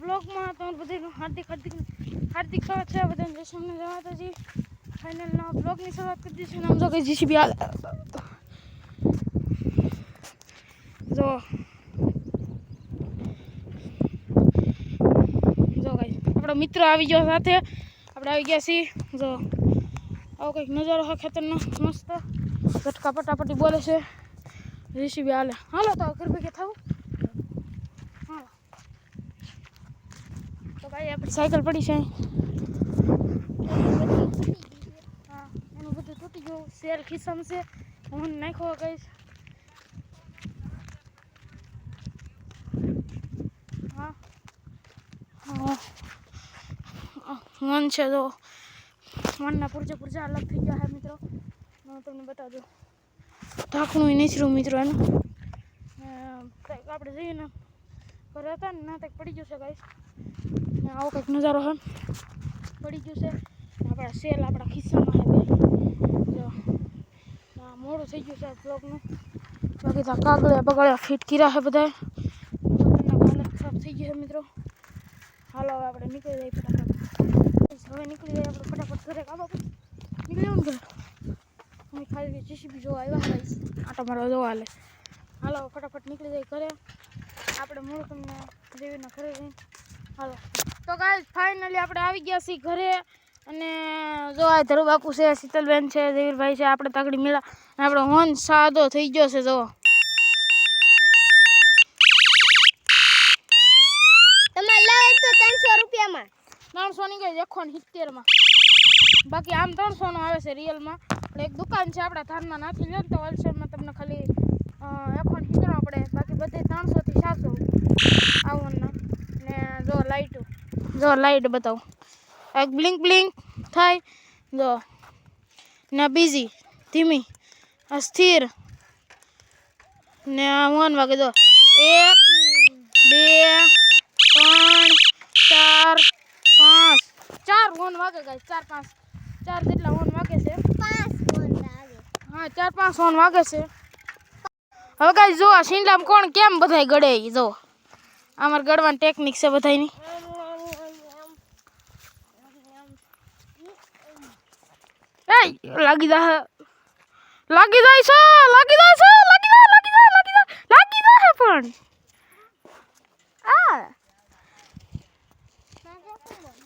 બ્લોગમાં તમારું બધાનું હાર્દિક સ્વાગત છે. બધાને જય શ્રી માતાજી. ફાઇનલના બ્લોગની શરૂઆત કરી દીધી છે. નામ જો કે જીસીબી હાલ જો ગાઈસ આપણો મિત્ર આવી ગયો સાથે. આપણે આવી ગયા છીએ. જો આવો કંઈક નજારો છે ખેતરનો મસ્ત. ઝટકા પટાપટી બોલે છે. જીસીબી હાલે. હાલો તો ઘર ભેગા થવું. હાલો તો ભાઈ આપણી સાયકલ પડી છે. હા એનું બધું તૂટી ગયું. સેલ ખિસ્સામાં છે. હું નાખ્યો કહીશ. હા મન છે તો મનના પૂરજા અલગ થઈ ગયા છે મિત્રો. હું તમને બતાવજો. ઢાંકણું નીચરું મિત્રો એનું કંઈક આપણે જઈએ ને ઘરે હતા ને ના કંઈક પડી ગયું છે ગાઈસ. આવો કંઈક નજારો છે. પડી ગયું છે આપણા સેલ આપણા ખિસ્સામાં છે બે. જો મોડું થઈ ગયું છે આ બ્લોગનું. બાકી તો કાગળિયા બગાડ્યા ફિટ કર્યા છે બધા. હાલત ખરાબ થઈ ગઈ છે મિત્રો. હાલો હવે આપણે નીકળી જઈએ ફટાફટ. હવે નીકળી જઈએ આપણે ફટાફટ ઘરે. આ બાબુ નીકળી જવું ને ઘરે. હું ખાલી જીસીબી જોવા આવ્યા ગાઈસ. આટો મારવા જોવા હાલે. હાલો ફટાફટ નીકળી જાય ઘરે. આપણે મૂળ તમને દેવીના ઘરે જઈને હાલો. તો ગાઈસ ફાઇનલી આપણે આવી ગયા છીએ ઘરે. અને જો આ ધરુ બાપુ છે, શીતલબેન છે, દેવીરભાઈ છે, આપણે તગડી મેળા. આપણો હોન સાદો થઈ ગયો છે. જો તમારે લાવે તો 300 રૂપિયામાં 300 ની ગઈ 170માં. બાકી આમ 300 નો આવે છે રિયલમાં. એક દુકાન છે આપણા ધારમાં નાખી લે તો હોલસેલમાં તમને ખાલી 170 પડે. બાકી બધે 300 થી 700 આવવાના. ને જો લાઈટ બતાવું. એક બ્લિંક થાય જો ને બીજી ધીમી સ્થિર ને 1 વાગે જો 1 2 3 4 5 4 1 વાગે ગાઈસ. 4 5 4 જેટલા 1 વાગે છે. 5 ફોન આવે. હા 4 5 1 વાગે છે. હવે ગાઈસ જો આ શીંડલામાં કોણ કેમ બધાય ગળે જો. અમાર ગળવાની ટેકનિક છે બધાયની. લાગી જાય પણ આ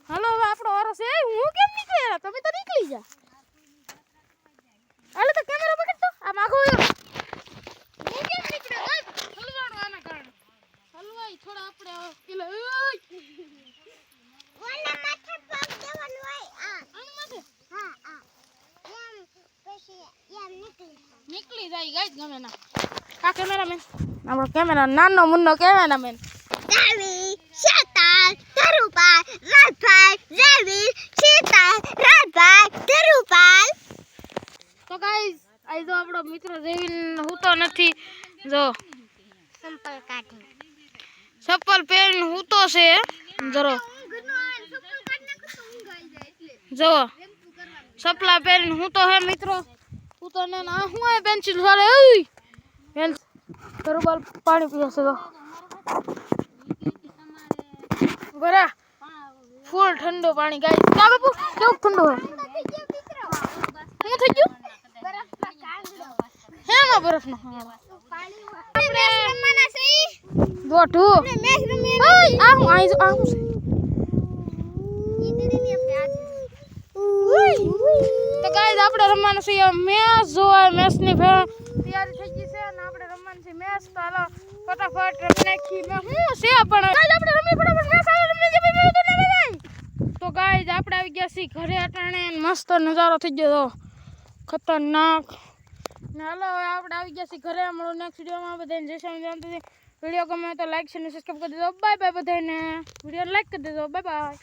હાલો હવે આપણો વારો છે. હું કેમ નીકળ્યા? તમે તો નીકળી જા. હાલો તો કેમેરા પકડ તો. આ માગો હું કેમ નીકળ્યો? હલવાનું આના કારણે હલવાઈ થોડા આપણે પેલો ઓલા માથે પગ દેવાનું હોય. આ આનું માથે હા આ એમ પછી એમ નીકળી જાય ગાઈસ ગમે ના. આ કેમેરામેન આપણો કેમેરા નાનો મુન્નો કેમેરામેન. દેવી શીતલ ધરુપાલ રાજભાઈ દેવી શીતલ રાજભાઈ ધરુપાલ. તો ગાઈસ આ જો આપણો મિત્ર દેવીન હૂતો નથી. જો સંપલ કાઢી ચપ્પલ પહેરીને હૂતો છે. જરો જો ચપલા પહેરીને હૂતો હે મિત્રો. હૂતો ને આ હું આ પેન્સિલ વાળે પેન ધરુબાલ પાણી પીએ છે. તો ગરા ફૂલ ઠંડો પાણી ગાઈસ. કા બાપુ કેવું ઠંડો હે? શું થઈ ગયું? હેમાં બરફનો આપણે રમવાના છે. દોઢું મેચ રમીએ. આ હું છે ઈ દીદી ને પ્યાર. તો ગાઈસ આપણે રમવાનું છે મેચ. જોવા મેચની તૈયારી થઈ ગઈ છે અને આપણે રમવાનું છે મેચ. તો હાલો ફટાફટ રમી નાખી. હું છે પણ ગાઈસ આપણે રમી ફટાફટ મેચ આવે રમી જે ભાઈ તો ગાઈસ આપણે આવી ગયા છીએ ઘરે અટાણે. મસ્ત નજારો થઈ ગયો ખતરનાક. ને હાલો હવે આપણે આવી ગયા છીએ ઘરે. મળું નેક્સ્ટ વિડીયોમાં. બધાને જય શ્રી રામ. વિડીયો ગમે તો લાઈક છે અને સબસ્ક્રાઈબ કરી દેજો. બાય બાય બધાને. વિડીયો લાઈક કરી દેજો. Bye bye.